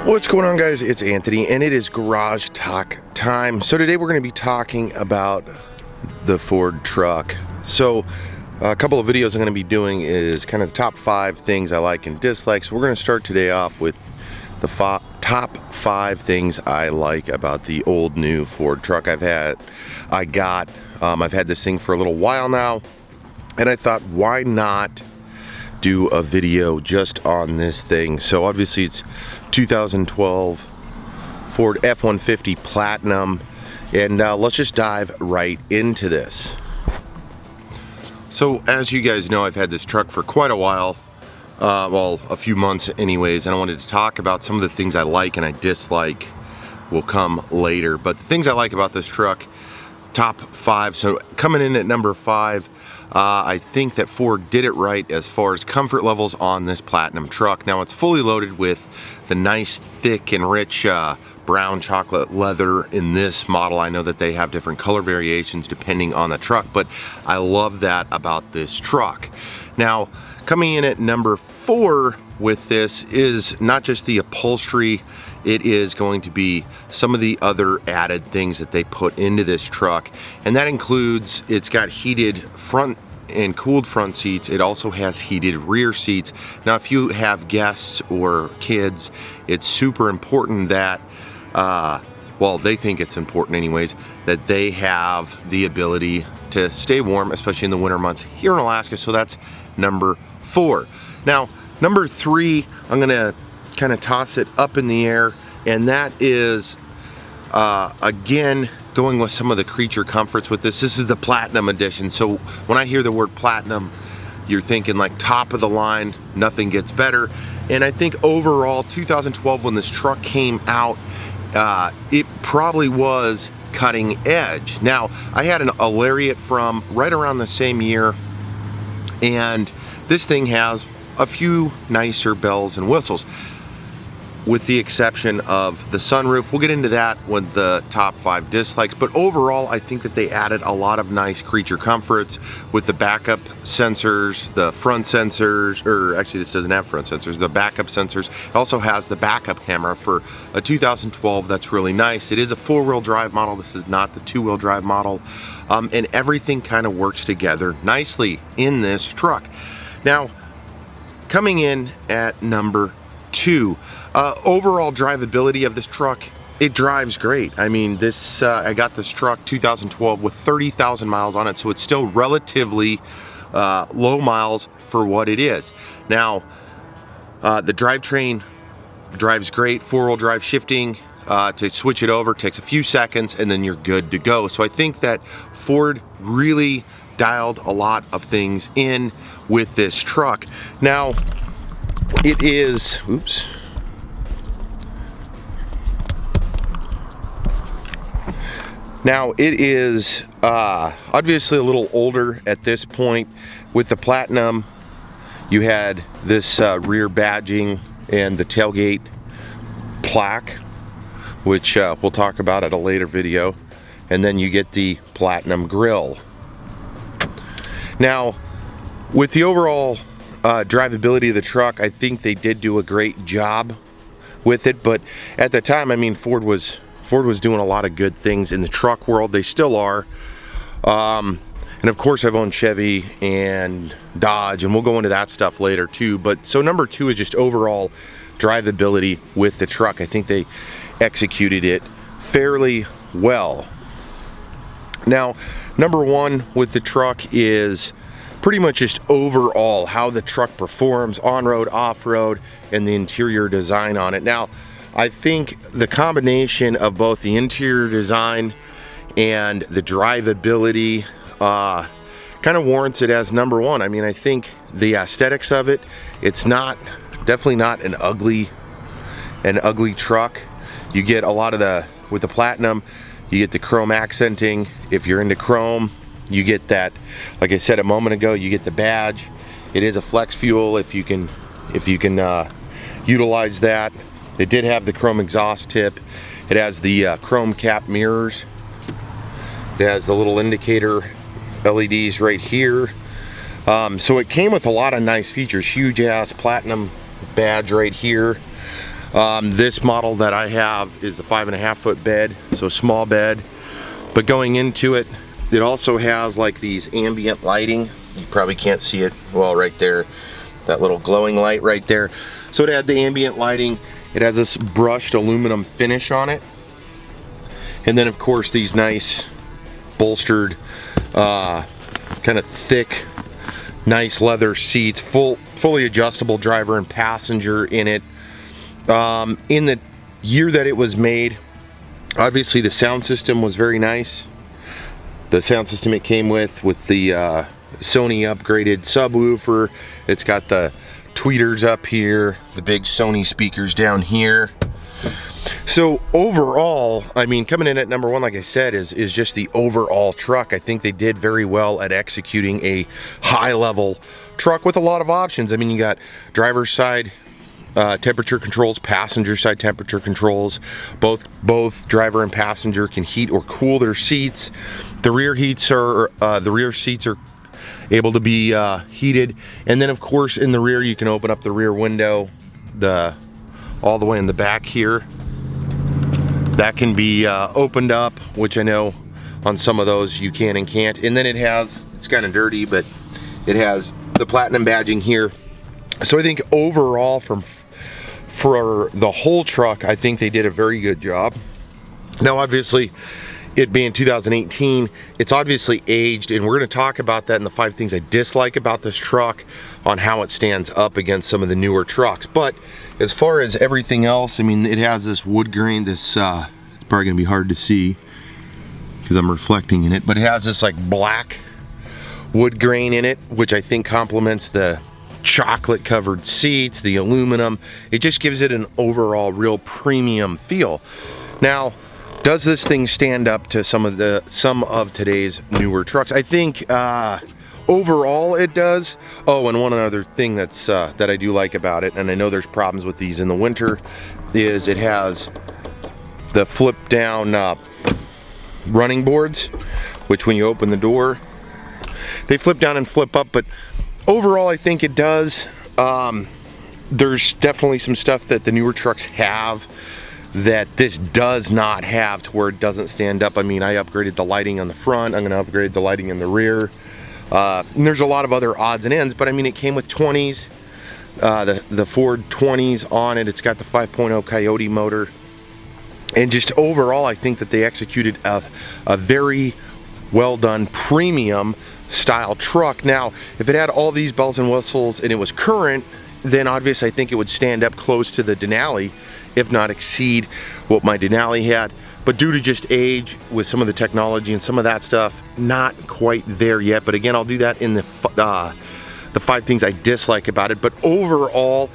What's going on, guys? It's Anthony and it is Garage Talk time. So today we're going to be talking about the Ford truck. So a couple of videos I'm going to be doing is kind of the top 5 things I like and dislike. So we're going to start today off with the top 5 things I like about the old new Ford truck I've had this thing for a little while now, and I thought, why not do a video just on this thing? So obviously it's 2012 Ford F-150 Platinum, and let's just dive right into this. So as you guys know, I've had this truck for quite a while, well, a few months anyways, and I wanted to talk about some of the things I like and I dislike. Will come later, but the things I like about this truck, top 5. So coming in at number 5, I think that Ford did it right as far as comfort levels on this Platinum truck. Now it's fully loaded with the nice thick and rich brown chocolate leather in this model. I know that they have different color variations depending on the truck, but I love that about this truck. Now coming in at number 4 with this is not just the upholstery, it is going to be some of the other added things that they put into this truck, and that includes, it's got heated front and cooled front seats. It also has heated rear seats. Now if you have guests or kids, it's super important that well, they think it's important anyways, that they have the ability to stay warm, especially in the winter months here in Alaska. So that's number 4. Now number 3, I'm gonna kind of toss it up in the air, and that is again going with some of the creature comforts with this. This is the Platinum edition, so when I hear the word Platinum, you're thinking like top of the line, nothing gets better. And I think overall 2012, when this truck came out, it probably was cutting edge. Now I had a Lariat from right around the same year, and this thing has a few nicer bells and whistles, with the exception of the sunroof. We'll get into that with the top 5 dislikes, but overall I think that they added a lot of nice creature comforts with the backup sensors, the front sensors, or actually this doesn't have front sensors, the backup sensors. It also has the backup camera for a 2012. That's really nice. It is a 4-wheel drive model. This is not the 2-wheel drive model, and everything kind of works together nicely in this truck. Now coming in at number 2, overall drivability of this truck, it drives great. I mean, this I got this truck 2012 with 30,000 miles on it, so it's still relatively low miles for what it is. Now the drivetrain drives great. 4-wheel drive shifting to switch it over takes a few seconds, and then you're good to go. So I think that Ford really dialed a lot of things in with this truck. Now it is, oops. Now it is obviously a little older at this point. With the Platinum, you had this rear badging and the tailgate plaque, which we'll talk about at a later video, and then you get the Platinum grille. Now with the overall drivability of the truck, I think they did do a great job with it, but at the time, I mean, Ford was doing a lot of good things in the truck world. They still are, and of course I've owned Chevy and Dodge, and we'll go into that stuff later too. But so number 2 is just overall drivability with the truck. I think they executed it fairly well. Now number 1 with the truck is pretty much just overall how the truck performs on-road, off-road, and the interior design on it. Now I think the combination of both the interior design and the drivability kind of warrants it as number 1. I mean, I think the aesthetics of it, it's not, definitely not an ugly truck. You get a lot of with the Platinum, you get the chrome accenting. If you're into chrome, you get that, like I said a moment ago, you get the badge. It is a flex fuel if you can utilize that. It did have the chrome exhaust tip. It has the chrome cap mirrors. It has the little indicator LEDs right here. So it came with a lot of nice features. Huge ass Platinum badge right here. This model that I have is the 5.5 foot bed, so small bed. But going into it, it also has like these ambient lighting. You probably can't see it well right there, that little glowing light right there. So it had the ambient lighting. It has this brushed aluminum finish on it. And then of course these nice bolstered, kind of thick, nice leather seats, fully adjustable driver and passenger in it. In the year that it was made, obviously the sound system was very nice. The sound system it came with the Sony upgraded subwoofer. It's got the tweeters up here, the big Sony speakers down here. So overall, I mean, coming in at number one, like I said, is just the overall truck. I think they did very well at executing a high level truck with a lot of options. I mean, you got driver's side temperature controls, passenger side temperature controls. Both driver and passenger can heat or cool their seats. The rear seats are able to be heated, and then of course in the rear you can open up the rear window, all the way in the back here. That can be opened up, which I know on some of those you can and can't. And then it's kind of dirty, but it has the platinum badging here. So I think overall for the whole truck, I think they did a very good job. Now obviously, it being 2018, it's obviously aged, and we're going to talk about that in the 5 things I dislike about this truck, on how it stands up against some of the newer trucks. But as far as everything else, I mean, it has this wood grain, it's probably going to be hard to see because I'm reflecting in it, but it has this like black wood grain in it, which I think complements the chocolate covered seats, the aluminum. It just gives it an overall real premium feel. Now, does this thing stand up to some of today's newer trucks? I think overall it does. Oh, and one other thing that I do like about it, and I know there's problems with these in the winter, is it has the flip down running boards, which when you open the door, they flip down and flip up. But overall, I think it does. There's definitely some stuff that the newer trucks have that this does not have, to where it doesn't stand up. I mean, I upgraded the lighting on the front. I'm going to upgrade the lighting in the rear. And there's a lot of other odds and ends, but I mean, it came with 20s, the Ford 20s on it. It's got the 5.0 Coyote motor. And just overall, I think that they executed a very well done premium style truck. Now, if it had all these bells and whistles and it was current, then obviously I think it would stand up close to the Denali, if not exceed what my Denali had. But due to just age with some of the technology and some of that stuff, not quite there yet. But again, I'll do that in the 5 things I dislike about it. But overall,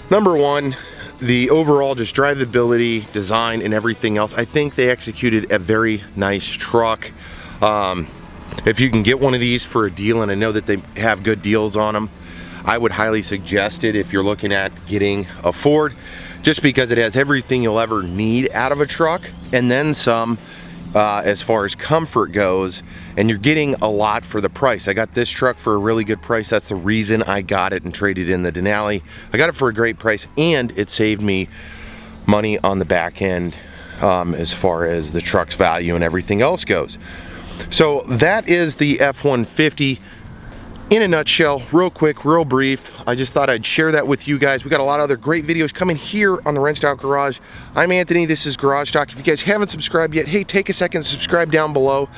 number one, the overall just drivability, design, and everything else, I think they executed a very nice truck. If you can get one of these for a deal, and I know that they have good deals on them, I would highly suggest it if you're looking at getting a Ford, just because it has everything you'll ever need out of a truck, and then some as far as comfort goes, and you're getting a lot for the price. I got this truck for a really good price. That's the reason I got it and traded in the Denali. I got it for a great price, and it saved me money on the back end as far as the truck's value and everything else goes. So that is the F-150 in a nutshell, real quick, real brief. I just thought I'd share that with you guys. We got a lot of other great videos coming here on the Wrenched Out Garage. I'm Anthony, this is Garage Talk. If you guys haven't subscribed yet, hey, take a second to subscribe down below.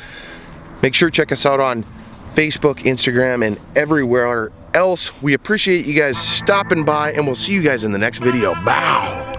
Make sure to check us out on Facebook, Instagram, and everywhere else. We appreciate you guys stopping by, and we'll see you guys in the next video. Bow!